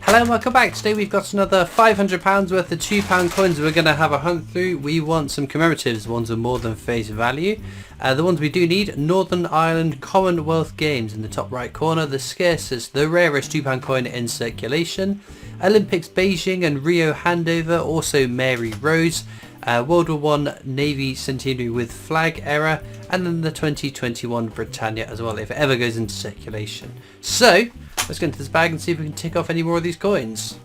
Hello and welcome back. Today we've got another £500 worth of £2 coins we're going to have a hunt through. We want some commemoratives, ones of more than face value. The ones we do need: Northern Ireland Commonwealth Games in the top right corner, the scarcest, the rarest £2 coin in circulation. Olympics Beijing and Rio handover, also Mary Rose. World War I Navy Centenary with flag error, and then the 2021 Britannia as well, if it ever goes into circulation. So let's go into this bag and see if we can tick off any more of these coins.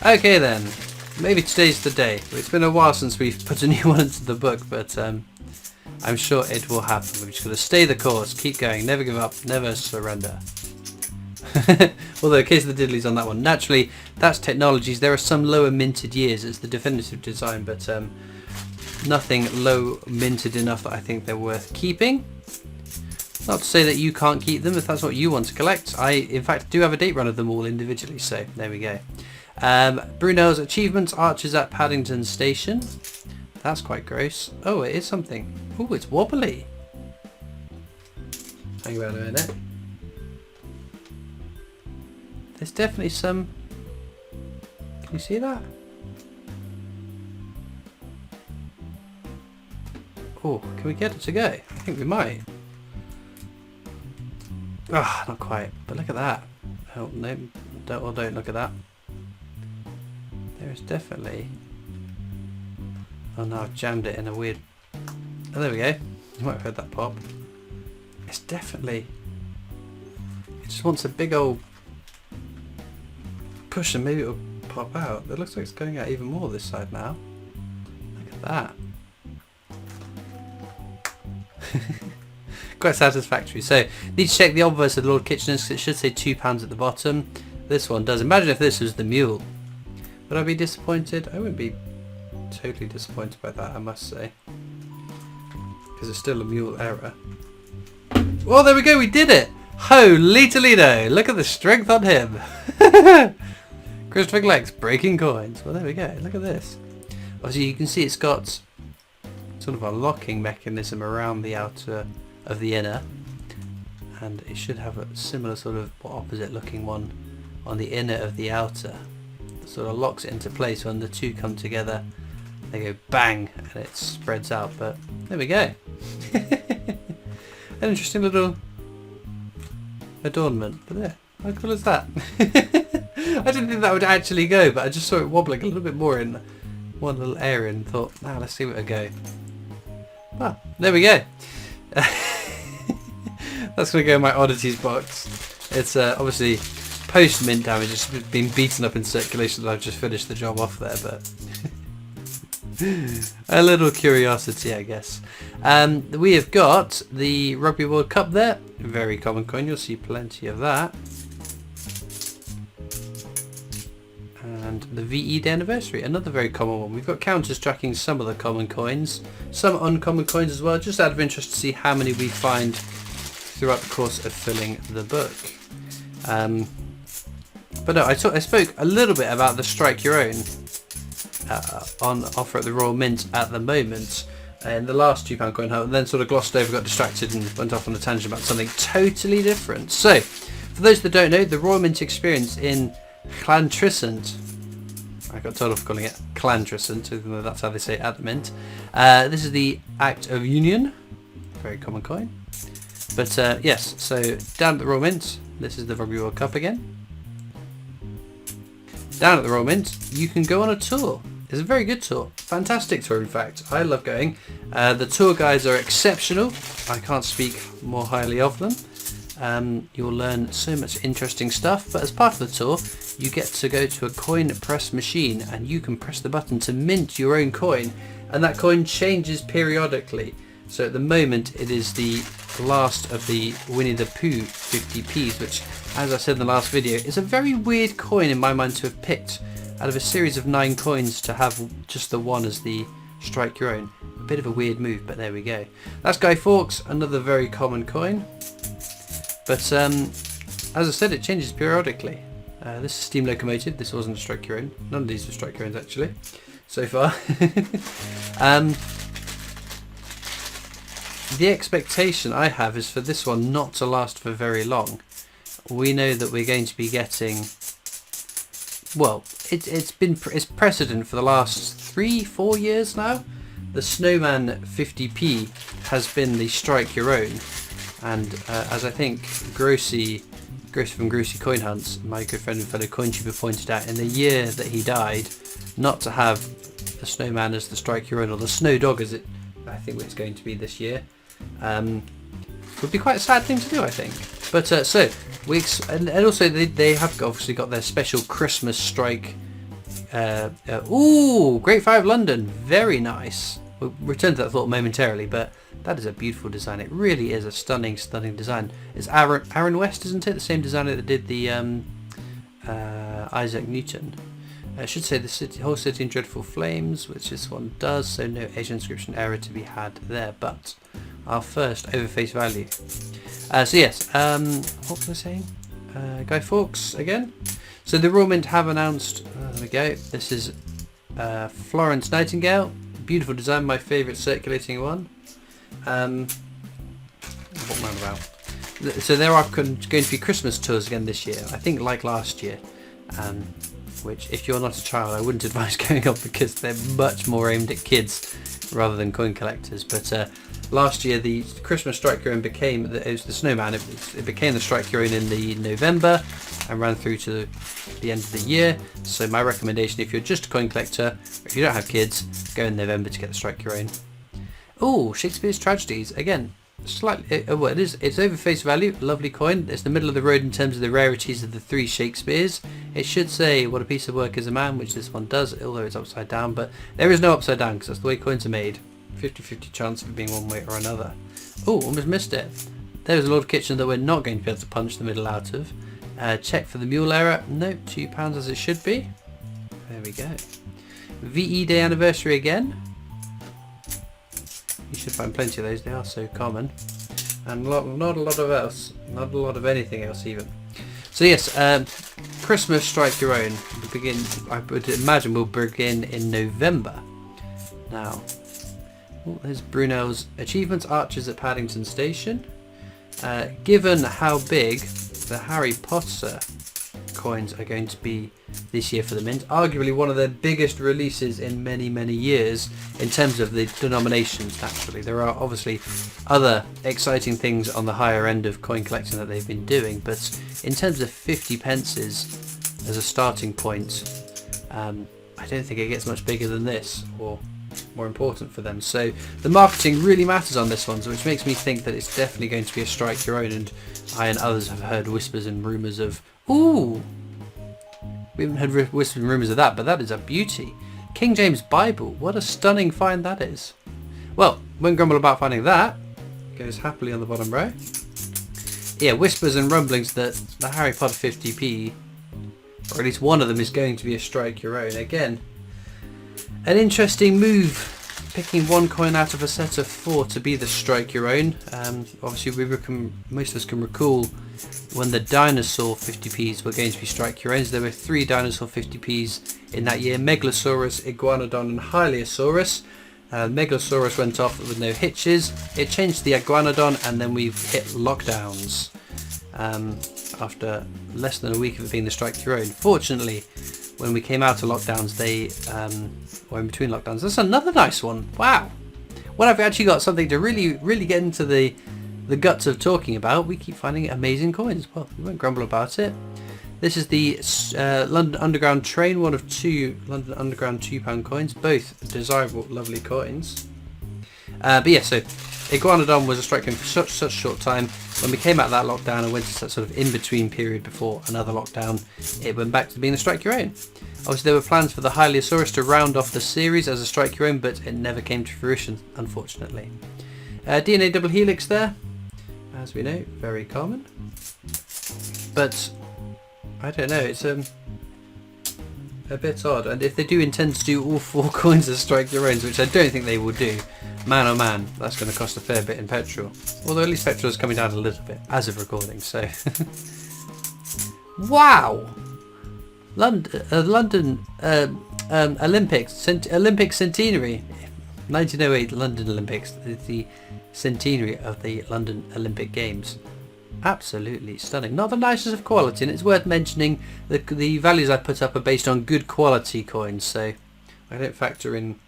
Okay then, maybe today's the day. It's been a while since we've put a new one into the book, but I'm sure it will happen. We've just got to stay the course, keep going, never give up, never surrender. Although, in case of the diddlies on that one, naturally that's technologies. There are some lower minted years as the definitive design, but nothing low minted enough that I think they're worth keeping. Not to say that you can't keep them if that's what you want to collect. I in fact do have a date run of them all individually, so there we go. Brunel's Achievements Archers at Paddington Station. That's quite gross. Oh, it is something. Oh, it's wobbly. Hang on a minute. There's definitely some... Can you see that? Oh, can we get it to go? I think we might. Ah, not quite. But look at that. Oh, no. Don't look at that. There is definitely... Oh no, I've jammed it in a weird... Oh, there we go. You might have heard that pop. It's definitely... It just wants a big old... push and maybe it'll pop out. It looks like it's going out even more this side now. Look at that. Quite satisfactory. So need to check the obverse of the Lord Kitchener's because it should say £2 at the bottom. This one does. Imagine if this was the mule. Would I be disappointed? I wouldn't be totally disappointed by that, I must say, because it's still a mule error. Oh, there we go, we did it! Holy Toledo! Look at the strength on him. Christopher Gleck's breaking coins. Well, there we go. Look at this. Obviously, you can see it's got sort of a locking mechanism around the outer of the inner, and it should have a similar sort of opposite looking one on the inner of the outer. It sort of locks it into place. When the two come together, they go bang and it spreads out. But there we go. An interesting little adornment. But there, how cool is that? I didn't think that would actually go, but I just saw it wobbling a little bit more in one little area and thought, now let's see what it'll go. Well, there we go. That's going to go in my oddities box. It's obviously post mint damage. It's been beaten up in circulation and I've just finished the job off there, but a little curiosity, I guess. We have got the Rugby World Cup there. Very common coin. You'll see plenty of that. And the VE Day Anniversary, another very common one. We've got counters tracking some of the common coins, some uncommon coins as well, just out of interest to see how many we find throughout the course of filling the book. But no, I spoke a little bit about the Strike Your Own on offer at the Royal Mint at the moment in the last £2 coin hunt, and then sort of glossed over, got distracted and went off on a tangent about something totally different. So, for those that don't know, the Royal Mint experience in Llantrisant, I got told off calling it Llantrisant, even though that's how they say it at the mint. This is the Act of Union, very common coin. But yes, so down at the Royal Mint, this is the Rugby World Cup again. Down at the Royal Mint, you can go on a tour. It's a very good tour, fantastic tour in fact. I love going. The tour guides are exceptional. I can't speak more highly of them. You'll learn so much interesting stuff, but as part of the tour you get to go to a coin press machine and you can press the button to mint your own coin, and that coin changes periodically. So at the moment it is the last of the Winnie the Pooh 50p's, which, as I said in the last video, is a very weird coin in my mind to have picked out of a series of 9 coins to have just the one as the Strike Your Own. A bit of a weird move, but there we go. That's Guy Fawkes, another very common coin. But as I said, it changes periodically. This is Steam Locomotive. This wasn't a Strike Your Own. None of these were Strike Your Owns actually, so far. the expectation I have is for this one not to last for very long. We know that we're going to be getting, well, it's precedent for the last 3-4 years now. The Snowman 50p has been the strike your own, and as I think Grossy from Grossy Coin Hunts, my good friend and fellow cointuber, pointed out, in the year that he died, not to have the Snowman as the strike your own, or the Snow Dog as it I think it's going to be this year, would be quite a sad thing to do, I think. But so we and also they have obviously got their special Christmas strike. Ooh, Great 5 London, very nice. We'll return to that thought momentarily, but that is a beautiful design. It really is a stunning design. It's Aaron West, isn't it? The same designer that did the Isaac Newton. I should say the whole city in dreadful flames, which this one does, so no Asian inscription error to be had there. But our first over face value. So yes, what was I saying? Guy Fawkes again. So the Royal Mint have announced. There we go. This is Florence Nightingale. Beautiful design, my favourite circulating one. What roundabout? So there are going to be Christmas tours again this year. I think like last year. Which, if you're not a child, I wouldn't advise going on because they're much more aimed at kids rather than coin collectors. But last year, the Christmas Strike Your Own became, it was the Snowman, it became the Strike Your Own in the November and ran through to the end of the year. So my recommendation, if you're just a coin collector, if you don't have kids, go in November to get the Strike Your Own. Oh, Shakespeare's Tragedies, again. Slightly, well, it's over face value, lovely coin. It's the middle of the road in terms of the rarities of the 3 Shakespeares. It should say what a piece of work is a man, which this one does, although it's upside down, but there is no upside down because that's the way coins are made. 50-50 chance of it being one way or another. Oh, almost missed it. There's a Lord Kitchener that we're not going to be able to punch the middle out of. Check for the mule error. No, £2 as it should be. There we go. VE Day anniversary again. You should find plenty of those, they are so common. And not a lot of else. Not a lot of anything else even. So yes, Christmas Strike Your Own will begin, I would imagine will begin in November. Now, there's Brunel's Achievements Archers at Paddington Station. Given how big the Harry Potter coins are going to be this year for the Mint, arguably one of their biggest releases in many years in terms of the denominations. Naturally, there are obviously other exciting things on the higher end of coin collecting that they've been doing, but in terms of 50 pences as a starting point, I don't think it gets much bigger than this or more important for them. So the marketing really matters on this one, so which makes me think that it's definitely going to be a strike your own, and I and others have heard whispers and rumours of, ooh, we haven't heard whispers and rumours of that, but that is a beauty. King James Bible, what a stunning find that is. Well, won't grumble about finding that. Goes happily on the bottom row. Yeah, whispers and rumblings that the Harry Potter 50p, or at least one of them, is going to be a strike your own. Again, an interesting move, picking one coin out of a set of 4 to be the strike your own. Obviously, most of us can recall when the dinosaur 50p's were going to be strike your owns. There were 3 dinosaur 50p's in that year: Megalosaurus, Iguanodon and Hylaeosaurus. Megalosaurus went off with no hitches. It changed to the Iguanodon, and then we've hit lockdowns after less than a week of it being the strike your own. Fortunately, when we came out of lockdowns, or in between lockdowns, that's another nice one. Wow. Well, I've actually got something to really get into the guts of talking about. We keep finding amazing coins. Well, we won't grumble about it. This is the London Underground train, one of 2 London Underground £2 coins, both desirable, lovely coins. But yeah, so Iguanodon was a strike coin for such a short time. When we came out of that lockdown and went to that sort of in-between period before another lockdown, it went back to being a strike your own. Obviously, there were plans for the Hylaeosaurus to round off the series as a strike your own, but it never came to fruition, unfortunately. DNA double helix there, as we know, very common. But I don't know, it's a bit odd. And if they do intend to do all 4 coins as strike your owns, which I don't think they will do, man oh man, that's going to cost a fair bit in petrol. Although at least petrol is coming down a little bit as of recording. So, wow, London Olympic centenary. 1908 London Olympics, the centenary of the London Olympic Games. Absolutely stunning. Not the nicest of quality, and it's worth mentioning that the values I put up are based on good quality coins, so I don't factor in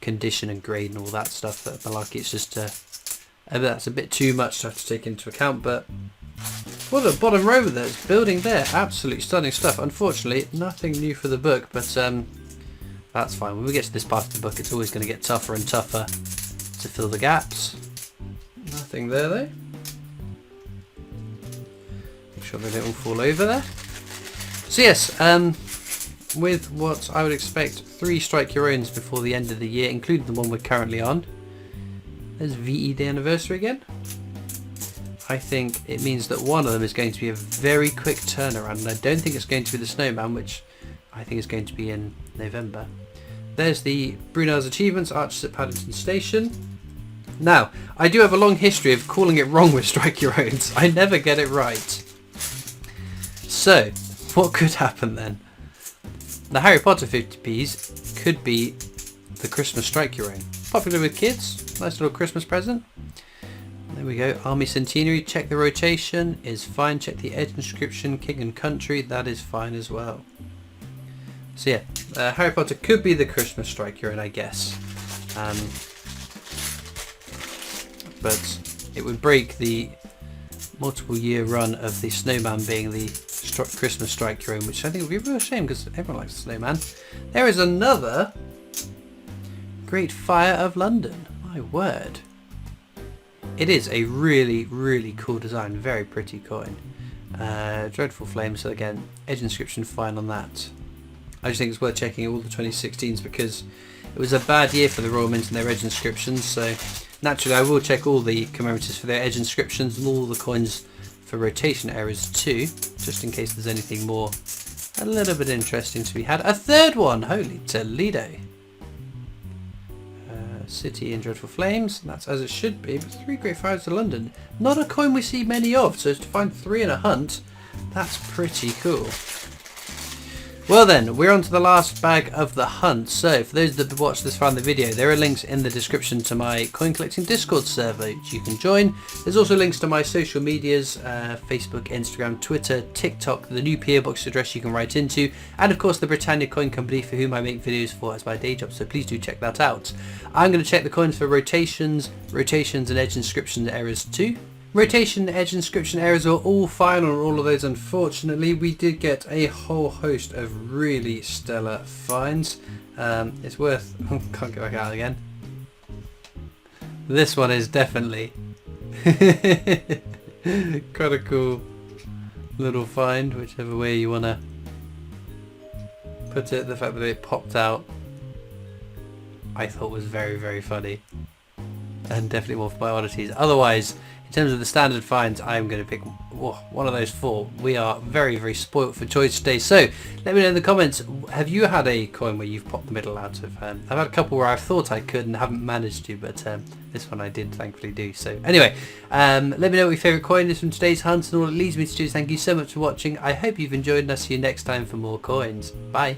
condition and grade and all that stuff. But malarkey, it's just that's a bit too much to have to take into account. But what a bottom row there's building there. Absolutely stunning stuff. Unfortunately, nothing new for the book, but that's fine. When we get to this part of the book, it's always going to get tougher and tougher to fill the gaps. Nothing there though. Make sure they don't all fall over there. So yes, with what I would expect 3 Strike Your Owns before the end of the year, including the one we're currently on. There's VE Day anniversary again. I think it means that one of them is going to be a very quick turnaround, and I don't think it's going to be the Snowman, which I think is going to be in November. There's the Brunel's Achievements, Archers at Paddington Station. Now, I do have a long history of calling it wrong with Strike Your Owns. I never get it right. So, what could happen then? The Harry Potter 50p's could be the Christmas Strike Your Own. Popular with kids, nice little Christmas present. There we go, Army Centenary, check the rotation, is fine. Check the edge inscription, King and Country, that is fine as well. So yeah, Harry Potter could be the Christmas Strike Your Own, I guess. But it would break the multiple year run of the Snowman being the Christmas Strike Your Own, which I think would be a real shame because everyone likes the Snowman. There is another Great Fire of London, my word. It is a really, really cool design, very pretty coin. Dreadful Flames, so again, edge inscription fine on that. I just think it's worth checking all the 2016s because it was a bad year for the Royal Mint and their edge inscriptions, so naturally I will check all the commemoratives for their edge inscriptions and all the coins for rotation errors too, just in case there's anything more a little bit interesting to be had. A third one! Holy Toledo! City in Dreadful Flames, and that's as it should be, but 3 Great Fires to London. Not a coin we see many of, so to find 3 in a hunt, that's pretty cool. Well then, we're on to the last bag of the hunt. So for those that watched this far in the video, there are links in the description to my coin collecting Discord server which you can join. There's also links to my social medias, Facebook, Instagram, Twitter, TikTok, the new PO Box address you can write into, and of course the Britannia Coin Company for whom I make videos for as my day job, so please do check that out. I'm going to check the coins for rotations and edge inscription errors too. Rotation, edge, inscription errors are all fine on all of those. Unfortunately, we did get a whole host of really stellar finds. It's worth... can't go back out again. This one is definitely quite a cool little find, whichever way you want to put it. The fact that it popped out, I thought was very, very funny. And definitely more for my oddities. Otherwise, in terms of the standard finds, I'm going to pick one of those 4. We are very, very spoilt for choice today. So let me know in the comments, have you had a coin where you've popped the middle out of? I've had a couple where I've thought I could and haven't managed to, but this one I did thankfully do. So anyway, let me know what your favourite coin is from today's hunt, and all it leads me to do is thank you so much for watching. I hope you've enjoyed, and I'll see you next time for more coins. Bye.